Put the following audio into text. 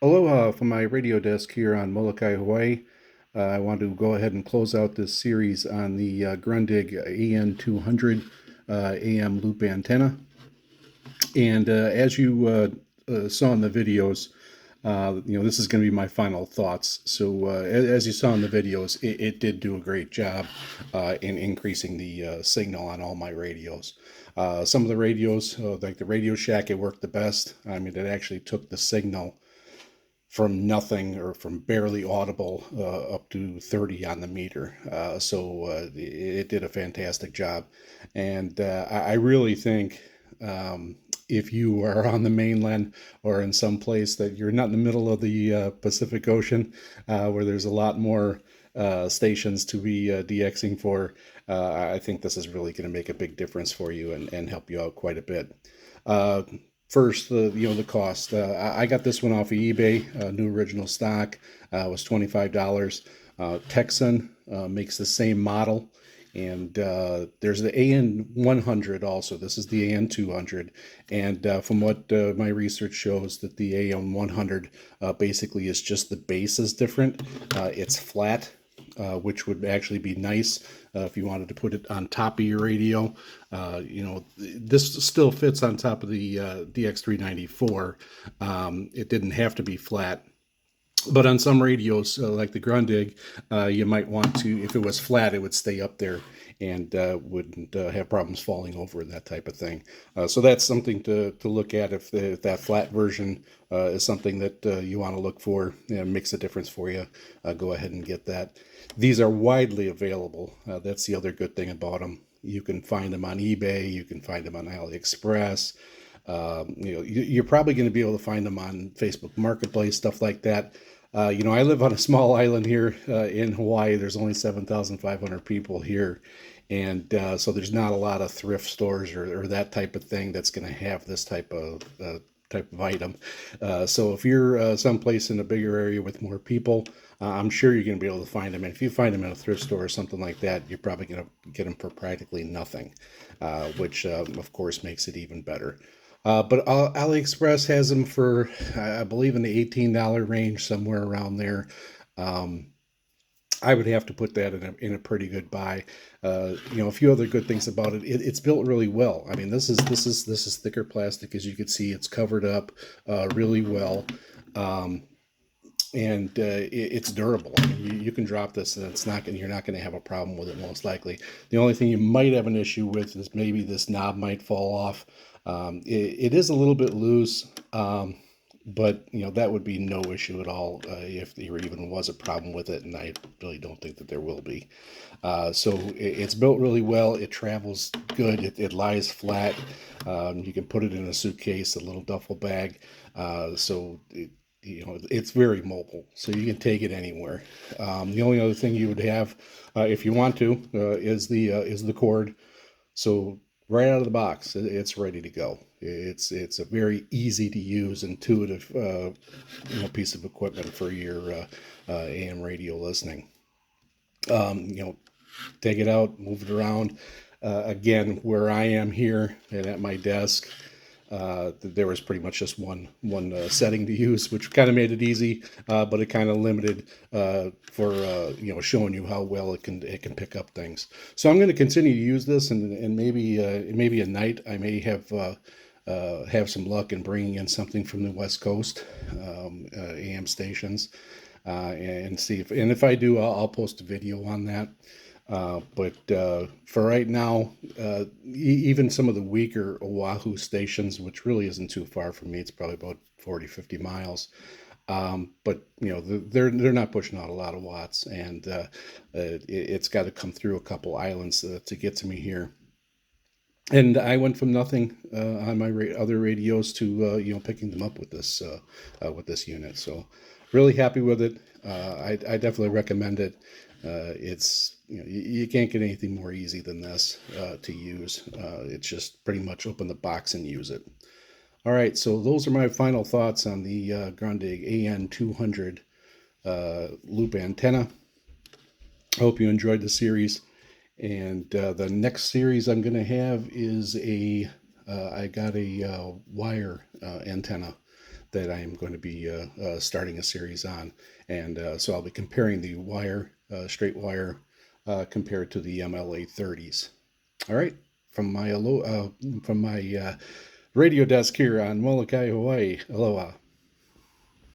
Aloha from my radio desk here on Molokai, Hawaii. I want to go ahead and close out this series on the Grundig AN200 AM loop antenna. And as you saw in the videos, this is going to be my final thoughts. So, as you saw in the videos, it did do a great job in increasing the signal on all my radios. Some of the radios, like the Radio Shack, it worked the best. I mean, it actually took the signal from nothing or from barely audible up to 30 on the meter. It did a fantastic job. And I really think if you are on the mainland or in some place that you're not in the middle of the Pacific Ocean, where there's a lot more stations to be DXing for, I think this is really going to make a big difference for you and help you out quite a bit. Uh, First, the cost. I got this one off of eBay. New original stock was $25. Texan makes the same model, and there's the AN100 also. This is the AN200, and from what my research shows, that the AN100 basically is just the base is different. It's flat, which would actually be nice if you wanted to put it on top of your radio. This still fits on top of the DX394. It didn't have to be flat. But on some radios, like the Grundig, you might want to, if it was flat, it would stay up there and wouldn't have problems falling over and that type of thing. So that's something to look at if that flat version is something that you want to look for and makes a difference for you. Go ahead and get that. These are widely available. That's the other good thing about them. You can find them on eBay. You can find them on AliExpress. You're probably going to be able to find them on Facebook Marketplace, stuff like that. I live on a small island here in Hawaii. There's only 7,500 people here. And so there's not a lot of thrift stores or that type of thing that's going to have this type of item. So if you're someplace in a bigger area with more people, I'm sure you're going to be able to find them. And if you find them in a thrift store or something like that, you're probably going to get them for practically nothing, which of course makes it even better. But AliExpress has them for, I believe, in the $18 range, somewhere around there. Um, I would have to put that in a pretty good buy. A few other good things about it. It's built really well. I mean, this is thicker plastic, as you can see. It's covered up really well. Um, and it's durable. I mean, you can drop this, and you're not going to have a problem with it most likely. The only thing you might have an issue with is maybe this knob might fall off. It is a little bit loose, but that would be no issue at all if there even was a problem with it, and I really don't think that there will be. It's built really well. It travels good. It lies flat. You can put it in a suitcase, a little duffel bag. It's very mobile, so you can take it anywhere. The only other thing you would have, if you want to, is the cord. So right out of the box, it's ready to go. It's a very easy to use, intuitive piece of equipment for your AM radio listening. Um, you know, Take it out, move it around. Again, where I am here and at my desk, there was pretty much just one setting to use, which kind of made it easy, but it kind of limited for showing you how well it can pick up things. So I'm going to continue to use this, and maybe at night I may have some luck in bringing in something from the West Coast AM stations, and see if I do, I'll post a video on that. But for right now, even some of the weaker Oahu stations, which really isn't too far from me, it's probably about 40, 50 miles. But they're not pushing out a lot of watts, and it's got to come through a couple islands to get to me here. And I went from nothing on my other radios to picking them up with this unit. So really happy with it. I definitely recommend it. It's you can't get anything more easy than this to use. It's just pretty much open the box and use it. All right, so those are my final thoughts on the Grundig AN200 loop antenna. I hope you enjoyed the series. And the next series I'm going to have is I got a wire antenna that I am going to be starting a series on. And so I'll be comparing the wire, straight wire, compared to the MLA 30s. All right, from my radio desk here on Molokai, Hawaii. Aloha.